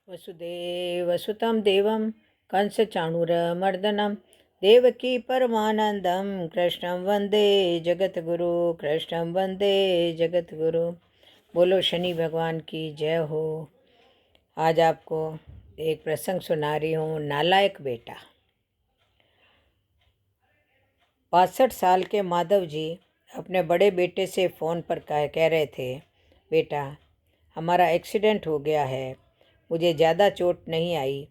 वसुदेवसुतं देवं कंसचाणूरमर्दनं देवकी परमानंदम कृष्णं वंदे जगतगुरु कृष्णं वंदे जगतगुरु। बोलो शनि भगवान की जय हो। आज आपको एक प्रसंग सुना रही हूँ, नालायक बेटा। 62 साल के माधव जी अपने बड़े बेटे से फ़ोन पर कह रहे थे, बेटा हमारा एक्सीडेंट हो गया है, मुझे ज़्यादा चोट नहीं आई,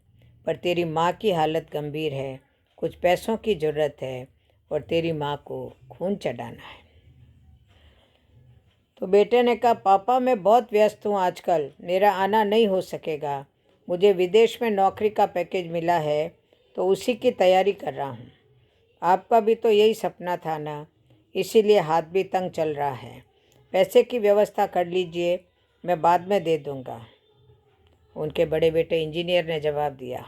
पर तेरी माँ की हालत गंभीर है, कुछ पैसों की ज़रूरत है और तेरी माँ को खून चढ़ाना है। तो बेटे ने कहा, पापा मैं बहुत व्यस्त हूँ आजकल, मेरा आना नहीं हो सकेगा, मुझे विदेश में नौकरी का पैकेज मिला है तो उसी की तैयारी कर रहा हूँ। आपका भी तो यही सपना था ना, इसीलिए हाथ भी तंग चल रहा है। पैसे की व्यवस्था कर लीजिए, मैं बाद में दे दूँगा। उनके बड़े बेटे इंजीनियर ने जवाब दिया।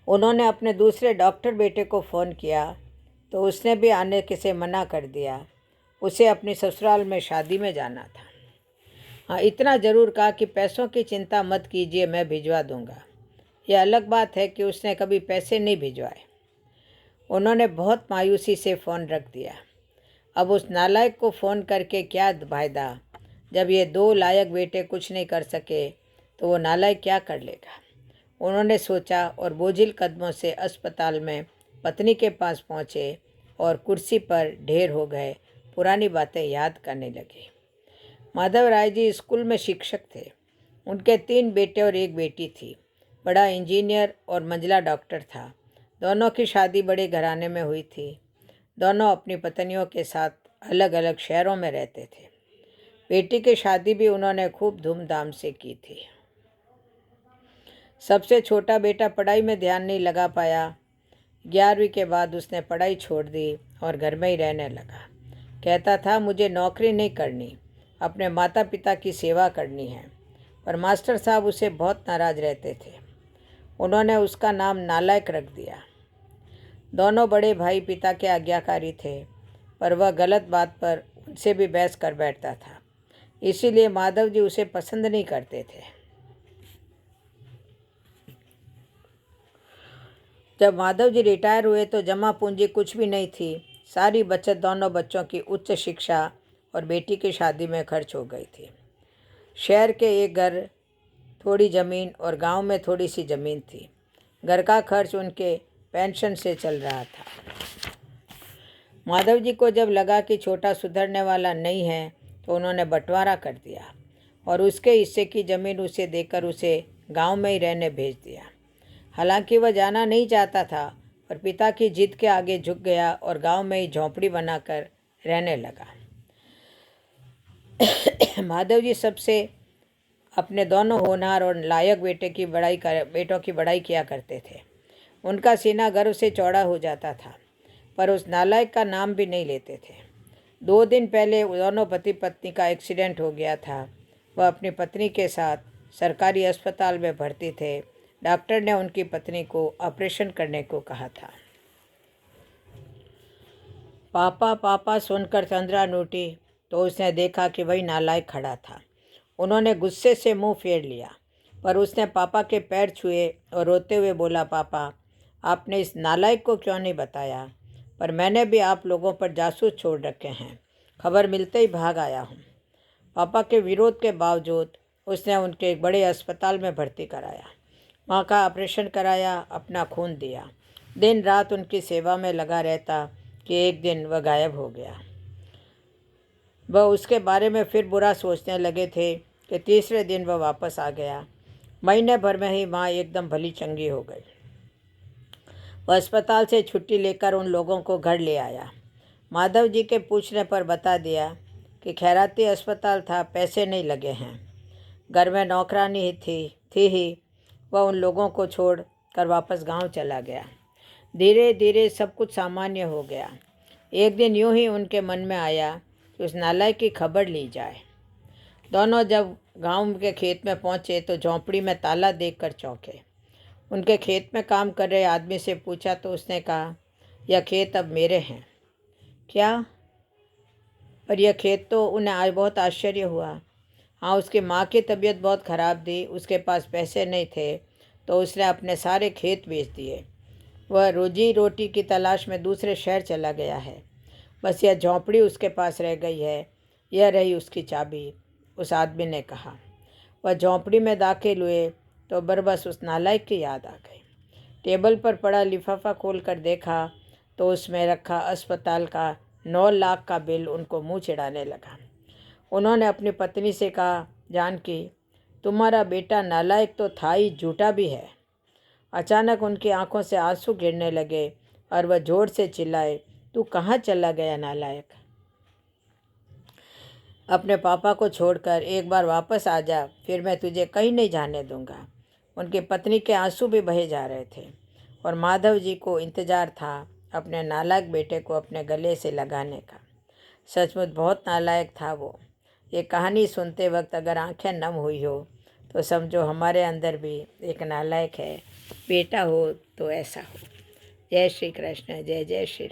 उन्होंने अपने दूसरे डॉक्टर बेटे को फ़ोन किया तो उसने भी आने के से मना कर दिया। उसे अपनी ससुराल में शादी में जाना था। हाँ, इतना ज़रूर कहा कि पैसों की चिंता मत कीजिए, मैं भिजवा दूँगा। यह अलग बात है कि उसने कभी पैसे नहीं भिजवाए। उन्होंने बहुत मायूसी से फ़ोन रख दिया। अब उस नालायक को फ़ोन करके क्या फायदा, जब ये 2 लायक बेटे कुछ नहीं कर सके तो वो नालायक क्या कर लेगा। उन्होंने सोचा और बोझिल कदमों से अस्पताल में पत्नी के पास पहुँचे और कुर्सी पर ढेर हो गए पुरानी बातें याद करने लगे। माधव राय जी स्कूल में शिक्षक थे। उनके 3 बेटे और 1 बेटी थी। बड़ा इंजीनियर और मंझला डॉक्टर था। दोनों की शादी बड़े घराने में हुई थी। दोनों अपनी पत्नियों के साथ अलग अलग शहरों में रहते थे। बेटी की शादी भी उन्होंने खूब धूमधाम से की थी। सबसे छोटा बेटा पढ़ाई में ध्यान नहीं लगा पाया। 11वीं के बाद उसने पढ़ाई छोड़ दी और घर में ही रहने लगा। कहता था, मुझे नौकरी नहीं करनी, अपने माता पिता की सेवा करनी है। पर मास्टर साहब उसे बहुत नाराज़ रहते थे। उन्होंने उसका नाम नालायक रख दिया। दोनों बड़े भाई पिता के आज्ञाकारी थे, पर वह गलत बात पर उनसे भी बहस कर बैठता था। इसीलिए माधव जी उसे पसंद नहीं करते थे। जब माधव जी रिटायर हुए तो जमा पूंजी कुछ भी नहीं थी। सारी बचत दोनों बच्चों की उच्च शिक्षा और बेटी की शादी में खर्च हो गई थी। शहर के एक घर, थोड़ी ज़मीन और गांव में थोड़ी सी ज़मीन थी। घर का खर्च उनके पेंशन से चल रहा था। माधव जी को जब लगा कि छोटा सुधरने वाला नहीं है तो उन्होंने बंटवारा कर दिया और उसके हिस्से की ज़मीन उसे देकर उसे गांव में ही रहने भेज दिया। हालांकि वह जाना नहीं चाहता था, पर पिता की जिद के आगे झुक गया और गांव में ही झोंपड़ी बनाकर रहने लगा। माधव जी सबसे अपने दोनों होनहार और लायक बेटों की बड़ाई किया करते थे। उनका सीना गर्व से चौड़ा हो जाता था, पर उस नालायक का नाम भी नहीं लेते थे। 2 दिन पहले दोनों पति पत्नी का एक्सीडेंट हो गया था। वह अपनी पत्नी के साथ सरकारी अस्पताल में भर्ती थे। डॉक्टर ने उनकी पत्नी को ऑपरेशन करने को कहा था। पापा पापा सुनकर चंद्रा उठी तो उसने देखा कि वही नालायक खड़ा था। उन्होंने गुस्से से मुंह फेर लिया, पर उसने पापा के पैर छुए और रोते हुए बोला, पापा आपने इस नालायक को क्यों नहीं बताया? पर मैंने भी आप लोगों पर जासूस छोड़ रखे हैं, खबर मिलते ही भाग आया हूँ। पापा के विरोध के बावजूद उसने उनके एक बड़े अस्पताल में भर्ती कराया। माँ का ऑपरेशन कराया, अपना खून दिया। दिन रात उनकी सेवा में लगा रहता कि एक दिन वह गायब हो गया। वह उसके बारे में फिर बुरा सोचने लगे थे कि तीसरे दिन वह वापस आ गया। महीने भर में ही माँ एकदम भली चंगी हो गई। वह अस्पताल से छुट्टी लेकर उन लोगों को घर ले आया। माधव जी के पूछने पर बता दिया कि खैराती अस्पताल था, पैसे नहीं लगे हैं। घर में नौकरानी थी ही। वह उन लोगों को छोड़ कर वापस गांव चला गया। धीरे धीरे सब कुछ सामान्य हो गया। एक दिन यूं ही उनके मन में आया कि उस नालायक की खबर ली जाए। दोनों जब गांव के खेत में पहुंचे तो झोंपड़ी में ताला देखकर चौंके। उनके खेत में काम कर रहे आदमी से पूछा तो उसने कहा, यह खेत अब मेरे हैं। क्या? पर यह खेत तो उन्हें आज बहुत आश्चर्य हुआ। हाँ, उसकी माँ की तबीयत बहुत ख़राब थी, उसके पास पैसे नहीं थे, तो उसने अपने सारे खेत बेच दिए। वह रोजी रोटी की तलाश में दूसरे शहर चला गया है। बस यह झोंपड़ी उसके पास रह गई है, यह रही उसकी चाबी, उस आदमी ने कहा। वह झोंपड़ी में दाखिल हुए तो बरबस उस नालायक की याद आ गई। टेबल पर पड़ा लिफाफा खोलकर देखा तो उसमें रखा अस्पताल का 9 लाख का बिल उनको मुंह चिढ़ाने लगा। उन्होंने अपनी पत्नी से कहा, जानकी, तुम्हारा बेटा नालायक तो था ही, झूठा भी है। अचानक उनकी आंखों से आंसू गिरने लगे और वह जोर से चिल्लाए, तू कहाँ चला गया नालायक? अपने पापा को छोड़कर एक बार वापस आ जा, फिर मैं तुझे कहीं नहीं जाने दूंगा। उनकी पत्नी के आंसू भी बहे जा रहे थे और माधव जी को इंतजार था अपने नालायक बेटे को अपने गले से लगाने का। सचमुच बहुत नालायक था वो। ये कहानी सुनते वक्त अगर आंखें नम हुई हो तो समझो हमारे अंदर भी एक नालायक है। बेटा हो तो ऐसा हो। जय श्री कृष्ण, जय जय श्री।